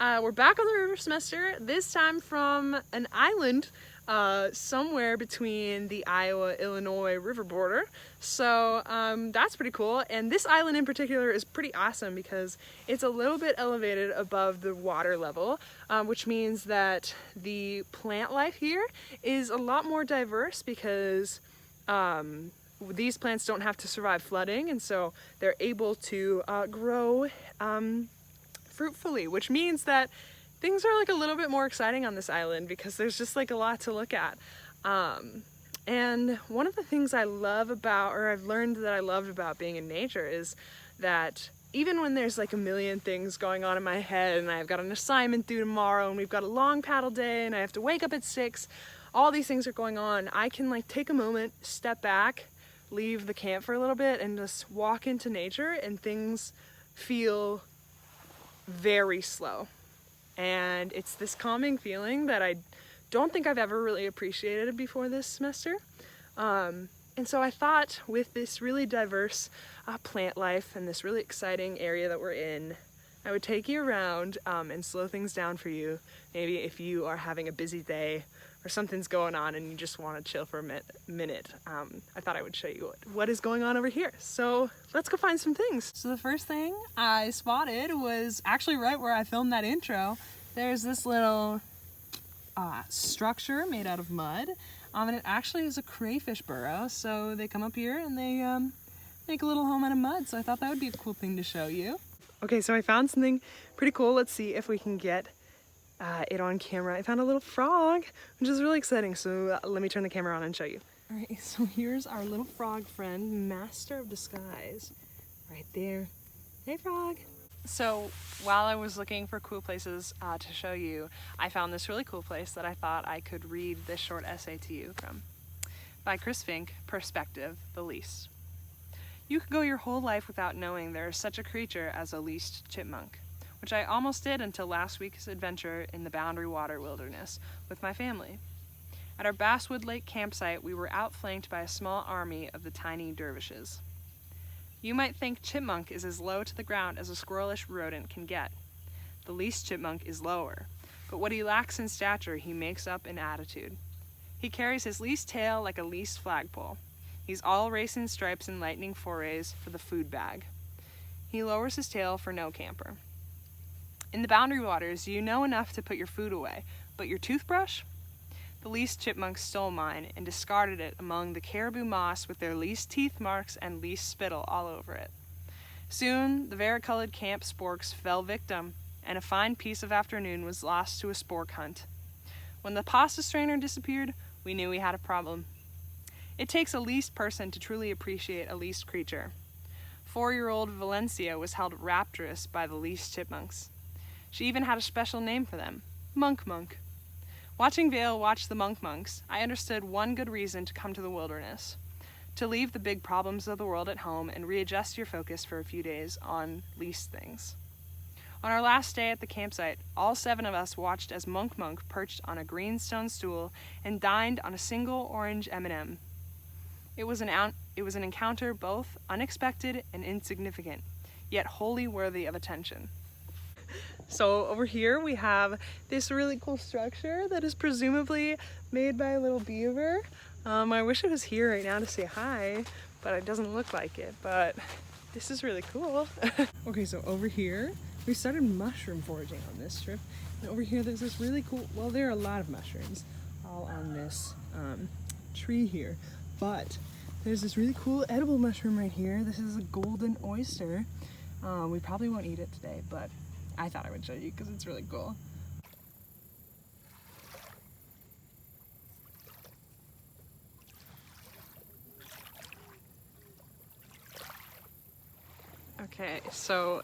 We're back on the river semester, this time from an island somewhere between the Iowa-Illinois river border. So that's pretty cool. And this island in particular is pretty awesome because it's a little bit elevated above the water level, which means that the plant life here is a lot more diverse because these plants don't have to survive flooding, and so they're able to grow fruitfully, which means that things are like a little bit more exciting on this island because there's just like a lot to look at. And one of the things I love about, or I've learned that I loved about being in nature, is that even when there's like a million things going on in my head and I've got an assignment due tomorrow and we've got a long paddle day and I have to wake up at 6, all these things are going on, I can like take a moment, step back, leave the camp for a little bit and just walk into nature, and things feel very slow. And it's this calming feeling that I don't think I've ever really appreciated before this semester. And so I thought, with this really diverse plant life and this really exciting area that we're in, I would take you around and slow things down for you. Maybe if you are having a busy day or something's going on and you just want to chill for a minute, I thought I would show you what is going on over here. So let's go find some things. So the first thing I spotted was actually right where I filmed that intro. There's this little structure made out of mud, and it actually is a crayfish burrow. So they come up here and they make a little home out of mud. So I thought that would be a cool thing to show you. Okay, so I found something pretty cool. Let's see if we can get it on camera. I found a little frog, which is really exciting. So let me turn the camera on and show you. All right, so here's our little frog friend, Master of Disguise, right there. Hey, frog. So while I was looking for cool places to show you, I found this really cool place that I thought I could read this short essay to you from. By Chris Fink, Perspective, the Least. You could go your whole life without knowing there is such a creature as a least chipmunk, which I almost did until last week's adventure in the Boundary Water Wilderness with my family. At our Basswood Lake campsite, we were outflanked by a small army of the tiny dervishes. You might think chipmunk is as low to the ground as a squirrelish rodent can get. The least chipmunk is lower, but what he lacks in stature he makes up in attitude. He carries his least tail like a least flagpole. He's all racing stripes and lightning forays for the food bag. He lowers his tail for no camper. In the Boundary Waters, you know enough to put your food away, but your toothbrush? The least chipmunk stole mine and discarded it among the caribou moss with their least teeth marks and least spittle all over it. Soon, the varicolored camp sporks fell victim, and a fine piece of afternoon was lost to a spork hunt. When the pasta strainer disappeared, we knew we had a problem. It takes a least person to truly appreciate a least creature. 4-year-old Valencia was held rapturous by the least chipmunks. She even had a special name for them, Monk Monk. Watching Vale watch the Monk Monks, I understood one good reason to come to the wilderness: to leave the big problems of the world at home and readjust your focus for a few days on least things. On our last day at the campsite, all 7 of us watched as Monk Monk perched on a green stone stool and dined on a single orange M&M. It was an encounter both unexpected and insignificant, yet wholly worthy of attention. So over here we have this really cool structure that is presumably made by a little beaver. I wish it was here right now to say hi, but it doesn't look like it, but this is really cool. Okay, so over here, we started mushroom foraging on this trip. And over here there's this really cool, well, there are a lot of mushrooms all on this tree here, but there's this really cool edible mushroom right here. This is a golden oyster. We probably won't eat it today, but I thought I would show you because it's really cool. Okay, so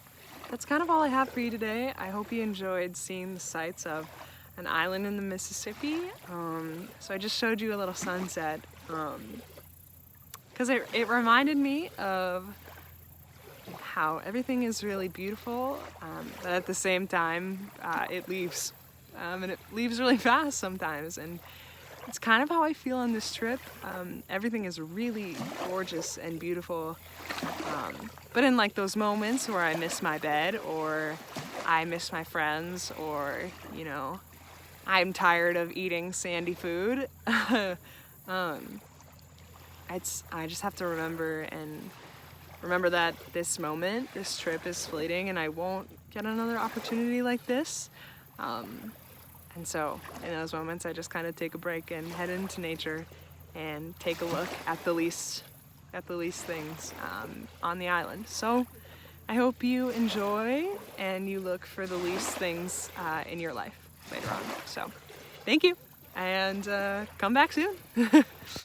that's kind of all I have for you today. I hope you enjoyed seeing the sights of an island in the Mississippi. So I just showed you a little sunset because it reminded me of how everything is really beautiful, but at the same time it leaves, and it leaves really fast sometimes, and it's kind of how I feel on this trip. Everything is really gorgeous and beautiful, but in like those moments where I miss my bed or I miss my friends, or, you know, I'm tired of eating sandy food. I just have to remember that this moment, this trip is fleeting, and I won't get another opportunity like this. And so in those moments, I just kind of take a break and head into nature and take a look at the least things on the island. So I hope you enjoy and you look for the least things in your life later on. So thank you, and come back soon.